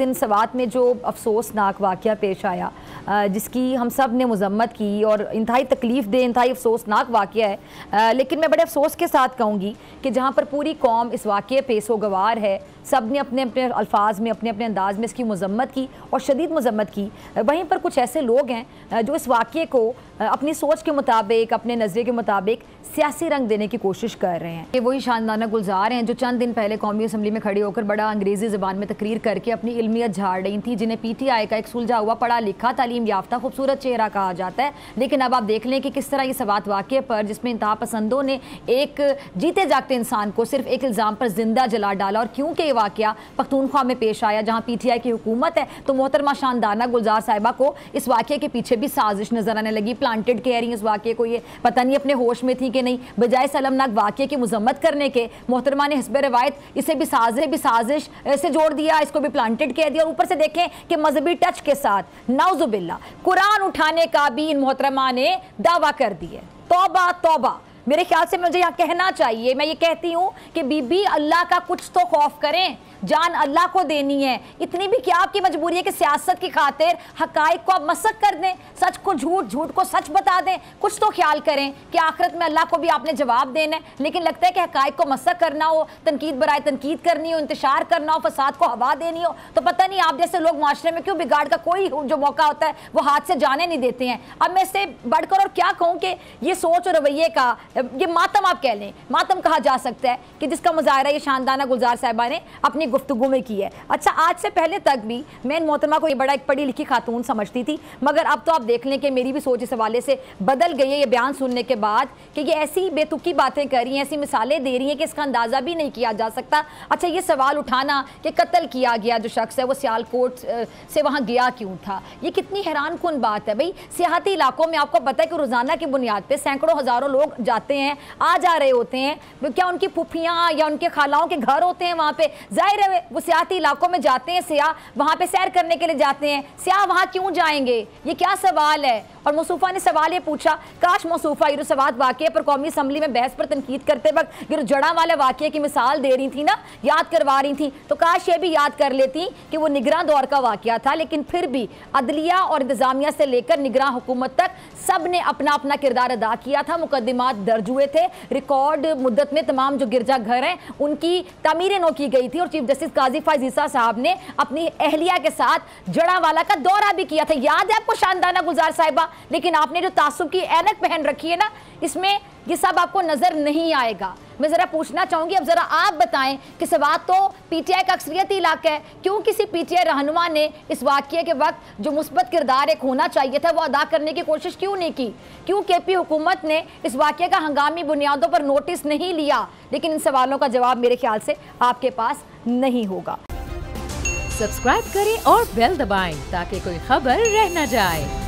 इन सवात में जो अफसोसनाक वाक़या पेश आया, जिसकी हम सब ने मज़म्मत की और इंतहाई तकलीफ़ दे, इंतहाई अफसोसनाक वाक़या है, लेकिन मैं बड़े अफसोस के साथ कहूँगी कि जहाँ पर पूरी कौम इस वाक़ये पे सोगवार है, सब ने अपने अपने अल्फाज में, अपने अपने अंदाज में इसकी मज़म्मत की और शदीद मज़म्मत की, वहीं पर कुछ ऐसे लोग हैं जो इस वाक़ये को अपनी सोच के मुताबिक, अपने नज़रिए के मुताबिक सियासी रंग देने की कोशिश कर रहे हैं। ये वही शानदाना गुलजार हैं जो चंद दिन पहले कौमी असम्बली में खड़ी होकर बड़ा अंग्रेज़ी ज़बान में तकरीर करके अपनी इल्मियत झाड़ रही थी, जिन्हें PTI का एक सुलझा हुआ, पढ़ा लिखा, तालीम याफ्ता, खूबसूरत चेहरा कहा जाता है। लेकिन अब आप देख लें कि किस तरह ये सवात वाक़ये पर, जिसमें इंतहा पसंदों ने एक जीते जागते इंसान को सिर्फ एक इल्ज़ाम पर जिंदा जला डाला, और क्योंकि ये वाक़या पख्तूनख्वा में पेश आया जहाँ PTI की हुकूमत है, तो मोहतरमा शानदाना गुलजार साहिबा को इस वाक़ये के पीछे भी साजिश नजर आने लगी। प्लांटेड कह रही है इस वाक़ये को, ये पता नहीं अपने होश में थी कि नहीं। बजाय सलमनाक वाक़ये की मज़म्मत करने के मोहतरमा ने हिस्ब रवायत इसे भी साजिश से जोड़ दिया, इसको भी प्लांटेड कह दिया। और ऊपर से देखें कि मजहबी टच के साथ नाउजुबिल्ला कुरान उठाने का भी इन मोहतरमा ने दावा कर दिया। तौबा तौबा, मेरे ख्याल से मुझे यहाँ कहना चाहिए, मैं ये कहती हूँ कि बीबी अल्लाह का कुछ तो खौफ करें, जान अल्लाह को देनी है। इतनी भी क्या आपकी मजबूरी है कि सियासत की खातिर हकाइक को आप मसक कर दें, सच को झूठ, झूठ को सच बता दें। कुछ तो ख्याल करें कि आखिरत में अल्लाह को भी आपने जवाब देना है। लेकिन लगता है कि हकाइक को मसक करना हो, तनकीद बराए तनकीद करनी हो, इंतशार करना हो, फसाद को हवा देनी हो, तो पता नहीं आप जैसे लोग माशरे में क्यों बिगाड़ का कोई जो मौका होता है वो हाथ से जाने नहीं देते हैं। अब मैं इससे बढ़कर और क्या कहूँ कि ये सोच और रवैये का ये मातम, आप कह लें मातम कहा जा सकता है कि जिसका मुजाहरा ये शानदाना गुलजार साहिबा ने अपनी गुफ्तगू में की है। अच्छा, आज से पहले तक भी मैं इन मोहतरमा को ये बड़ा एक पढ़ी लिखी खातून समझती थी, मगर अब तो आप देख लें कि मेरी भी सोच इस हवाले से बदल गई है ये बयान सुनने के बाद कि ये ऐसी बेतुकी बातें कर रही हैं, ऐसी मिसालें दे रही हैं कि इसका अंदाज़ा भी नहीं किया जा सकता। अच्छा, ये सवाल उठाना कि कत्ल किया गया जो शख्स है वो सियालकोट से वहाँ गया क्यों था, ये कितनी हैरान कुन बात है। भाई, सियाहती इलाकों में आपको पता है कि रोज़ाना की बुनियाद पर सैकड़ों हज़ारों लोग जाते हैं, आ जा रहे होते हैं। क्या उनकी फुफियाँ या उनके खालाओं के घर होते हैं वहाँ पे? जाहिर है वो सियाती इलाकों में जाते हैं, सियाह वहाँ पे सैर करने के लिए जाते हैं। सियाह वहाँ क्यों जाएंगे, ये क्या सवाल है। और मौसूफा ने सवाल ये पूछा, काश मौसूफा ये सवात वाक़ये पर कौमी असम्बली में बहस पर तनकीद करते वक्त ये जड़ा वाले वाक़ये की मिसाल दे रही थी ना, याद करवा रही थी, तो काश ये भी याद कर लेती कि वो निगरान दौर का वाक़या था। लेकिन फिर भी अदलिया और इंतजामिया से लेकर निगरान हुकूमत तक सब ने अपना अपना किरदार अदा किया था। मुकदमात दर्ज हुए थे, रिकॉर्ड मुद्दत में तमाम जो गिरजा घर हैं उनकी तामीरें नो की गई थी, और चीफ जस्टिस काजी फायज़ ईसा साहब ने अपनी अहलिया के साथ जड़ावाला का दौरा भी किया था। याद है आपको शानदाना गुलजार साहिबा? लेकिन आपने जो तासुब की ऐनक पहन रखी है ना, इसमें ये सब आपको नजर नहीं आएगा। मैं जरा पूछना चाहूंगी, अब जरा आप बताएं कि सवात तो PTI का अक्सरियती इलाका है, क्यों किसी PTI रहनुमा ने इस वाक़ये के वक्त जो मुस्बत किरदार एक होना चाहिए था वो अदा करने की कोशिश क्यों नहीं की? क्यों KP हुकूमत ने इस वाक़ये का हंगामी बुनियादों पर नोटिस नहीं लिया? लेकिन इन सवालों का जवाब मेरे ख्याल से आपके पास नहीं होगा। सब्सक्राइब करें और बेल दबाएं ताकि कोई खबर रह न जाए।